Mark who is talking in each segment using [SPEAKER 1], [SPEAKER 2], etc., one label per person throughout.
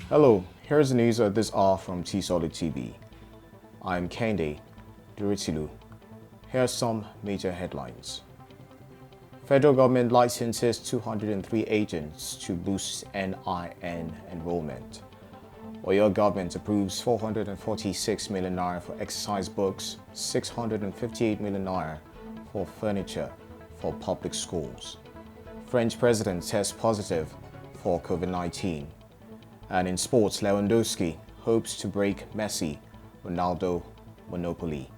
[SPEAKER 1] Hello, here's the news at this hour from Tstv. I'm Kende Duritilu. Here's some major headlines. Federal government licenses 203 agents to boost NIN enrollment. Oyo government approves 446 million naira for exercise books, 658 million naira for furniture for public schools. French president tests positive for COVID-19. And in sports, Lewandowski hopes to break Messi, Ronaldo monopoly.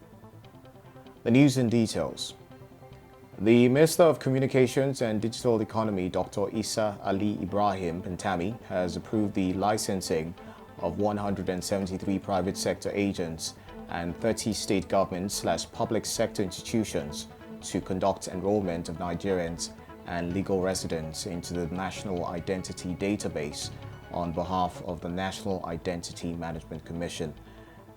[SPEAKER 1] The news in details. The Minister of Communications and Digital Economy, Dr. Isa Ali Ibrahim Pantami, has approved the licensing of 173 private sector agents and 30 state government/public sector institutions to conduct enrollment of Nigerians and legal residents into the National Identity Database on behalf of the National Identity Management Commission.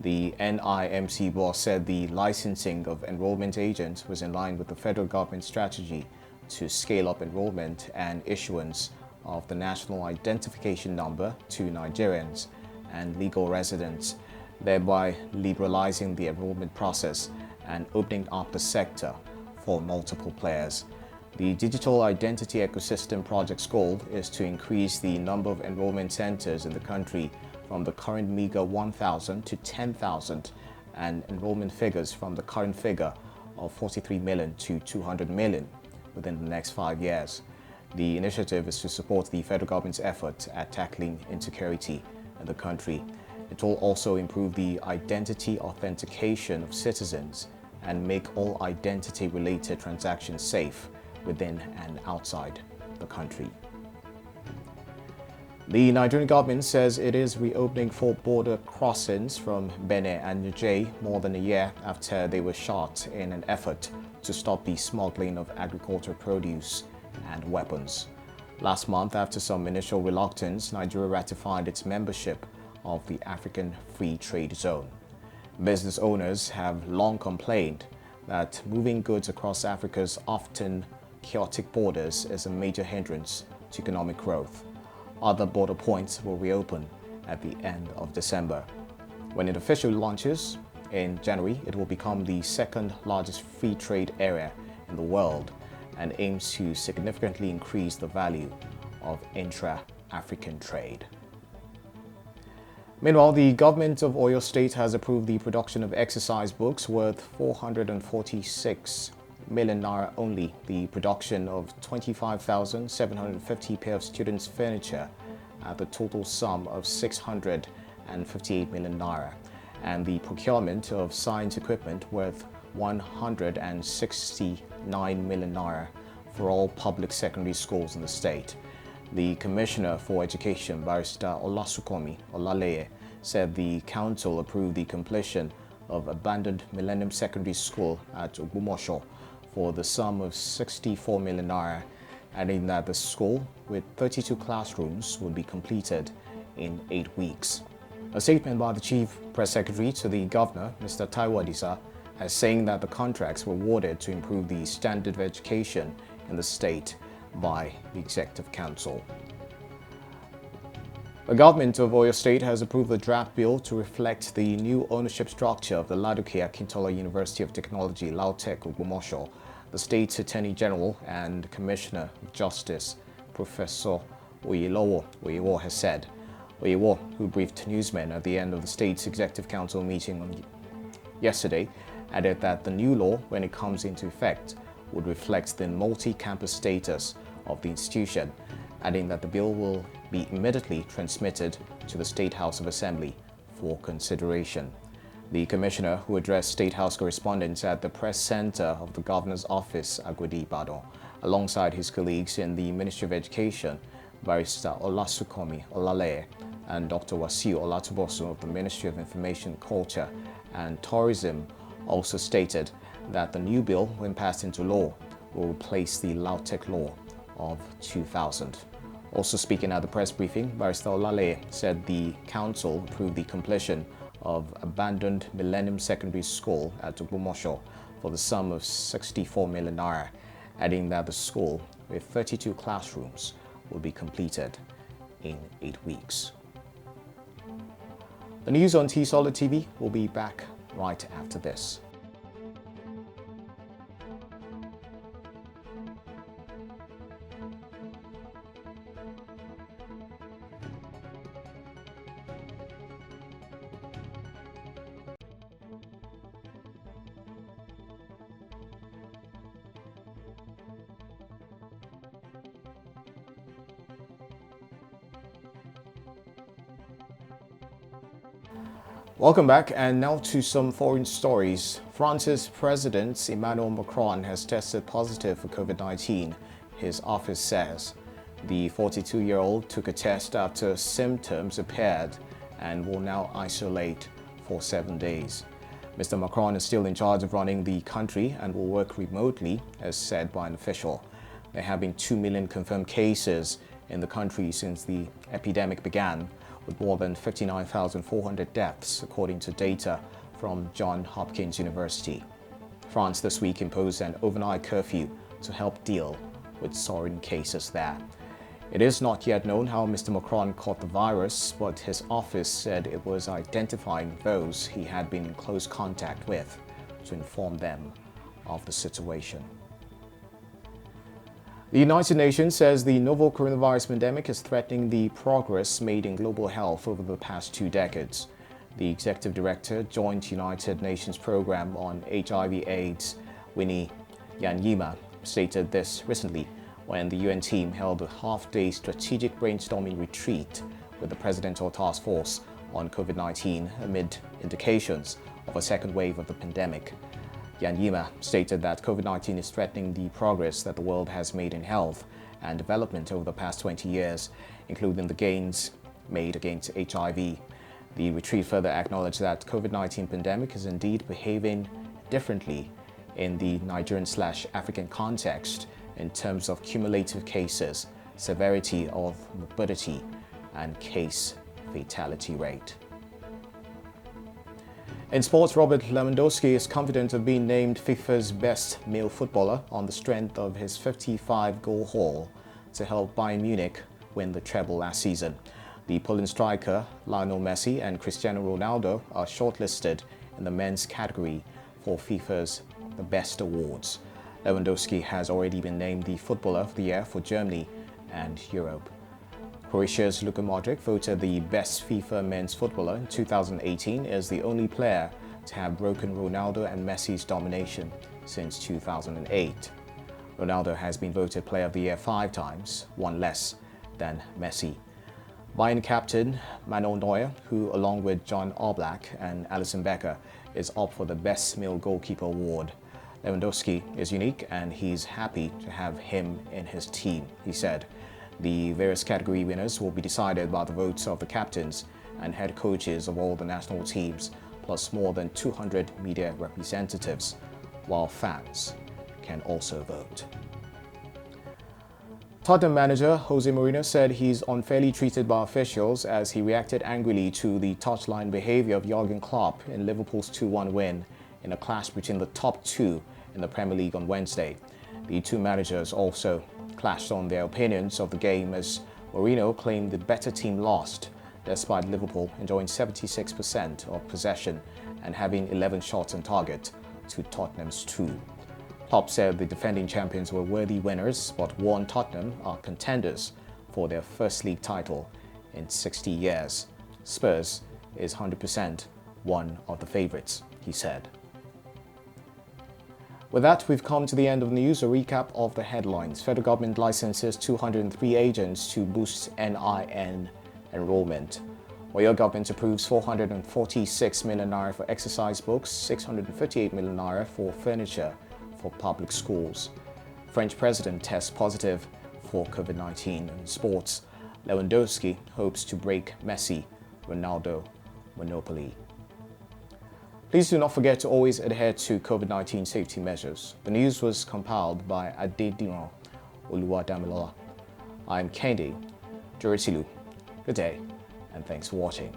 [SPEAKER 1] The NIMC boss said the licensing of enrollment agents was in line with the federal government's strategy to scale up enrollment and issuance of the National Identification Number to Nigerians and legal residents, thereby liberalizing the enrollment process and opening up the sector for multiple players. The Digital Identity Ecosystem Project's goal is to increase the number of enrollment centers in the country from the current meager 1,000 to 10,000 and enrollment figures from the current figure of 43 million to 200 million within the next 5 years. The initiative is to support the federal government's effort at tackling insecurity in the country. It will also improve the identity authentication of citizens and make all identity-related transactions safe within and outside the country. The Nigerian government says it is reopening 4 border crossings from Benin and Niger more than a year after they were shut in an effort to stop the smuggling of agricultural produce and weapons. Last month, after some initial reluctance, Nigeria ratified its membership of the African Free Trade Zone. Business owners have long complained that moving goods across Africa's often chaotic borders is a major hindrance to economic growth. Other border points will reopen at the end of December. When it officially launches in January, it will become the second largest free trade area in the world and aims to significantly increase the value of intra-African trade. Meanwhile, the government of Oyo State has approved the production of exercise books worth 446 million naira only, the production of 25,750 pair of students' furniture at the total sum of 658 million naira, and the procurement of science equipment worth 169 million naira for all public secondary schools in the state. The Commissioner for Education, Barrister Olasukomi Olaleye, said the council approved the completion of abandoned Millennium Secondary School at Ogumosho for the sum of 64 million naira, adding that the school, with 32 classrooms, will be completed in 8 weeks. A statement by the Chief Press Secretary to the Governor, Mr. Taiwo Adisa, is saying that the contracts were awarded to improve the standard of education in the state by the Executive Council. The government of Oyo State has approved the draft bill to reflect the new ownership structure of the Laduke University of Technology, Lautech Ogumosho. The state's Attorney General and Commissioner of Justice, Professor Oyewo has said. Oyewo, who briefed newsmen at the end of the state's Executive Council meeting yesterday, added that the new law, when it comes into effect, would reflect the multi-campus status of the institution, adding that the bill will be immediately transmitted to the State House of Assembly for consideration. The Commissioner, who addressed State House correspondents at the Press Center of the Governor's Office, Agodi Ibadan, alongside his colleagues in the Ministry of Education, Barrister Olasukomi Olaleye and Dr. Wasiu Olatubosun of the Ministry of Information, Culture and Tourism, also stated that the new bill, when passed into law, will replace the Lautech law of 2000. Also speaking at the press briefing, Barrister Olaleye said the council approved the completion of abandoned Millennium Secondary School at Ogumosho for the sum of 64 million naira, adding that the school, with 32 classrooms, will be completed in 8 weeks. The news on Tstv will be back right after this. Welcome back, and now to some foreign stories. France's President Emmanuel Macron has tested positive for COVID-19, his office says. The 42-year-old took a test after symptoms appeared and will now isolate for 7 days. Mr. Macron is still in charge of running the country and will work remotely, as said by an official. There have been 2 million confirmed cases in the country since the epidemic began, with more than 59,400 deaths, according to data from Johns Hopkins University. France this week imposed an overnight curfew to help deal with soaring cases there. It is not yet known how Mr. Macron caught the virus, but his office said it was identifying those he had been in close contact with to inform them of the situation. The United Nations says the novel coronavirus pandemic is threatening the progress made in global health over the past 2 decades. The executive director, Joint United Nations Programme on HIV/AIDS, Winnie Yanyima, stated this recently when the UN team held a half-day strategic brainstorming retreat with the Presidential Task Force on COVID-19 amid indications of a second wave of the pandemic. Yanyima stated that COVID-19 is threatening the progress that the world has made in health and development over the past 20 years, including the gains made against HIV. The retreat further acknowledged that COVID-19 pandemic is indeed behaving differently in the Nigerian/African context in terms of cumulative cases, severity of morbidity, and case fatality rate. In sports, Robert Lewandowski is confident of being named FIFA's best male footballer on the strength of his 55-goal haul to help Bayern Munich win the treble last season. The Poland striker Lionel Messi and Cristiano Ronaldo are shortlisted in the men's category for FIFA's The Best Awards. Lewandowski has already been named the Footballer of the Year for Germany and Europe. Croatia's Luka Modric, voted the best FIFA men's footballer in 2018, is the only player to have broken Ronaldo and Messi's domination since 2008. Ronaldo has been voted Player of the Year 5 times, one less than Messi. Bayern captain Manuel Neuer, who along with John Oblak and Alisson Becker is up for the Best Male Goalkeeper award. Lewandowski is unique and he's happy to have him in his team, he said. The various category winners will be decided by the votes of the captains and head coaches of all the national teams, plus more than 200 media representatives, while fans can also vote. Tottenham manager Jose Mourinho said he's unfairly treated by officials as he reacted angrily to the touchline behavior of Jurgen Klopp in Liverpool's 2-1 win in a clash between the top 2 in the Premier League on Wednesday. The 2 managers also clashed on their opinions of the game as Mourinho claimed the better team lost, despite Liverpool enjoying 76% of possession and having 11 shots on target to Tottenham's 2. Klopp said the defending champions were worthy winners, but warned Tottenham are contenders for their first league title in 60 years. Spurs is 100% one of the favourites, he said. With that, we've come to the end of the news. A recap of the headlines. Federal government licenses 203 agents to boost NIN enrollment. Oyo government approves 446 million naira for exercise books, 658 million naira for furniture for public schools. French president tests positive for COVID-19. In sports, Lewandowski hopes to break Messi, Ronaldo monopoly. Please do not forget to always adhere to COVID-19 safety measures. The news was compiled by Adedino Oluwadamilola. I'm Kendi Duritilu. Good day, and thanks for watching.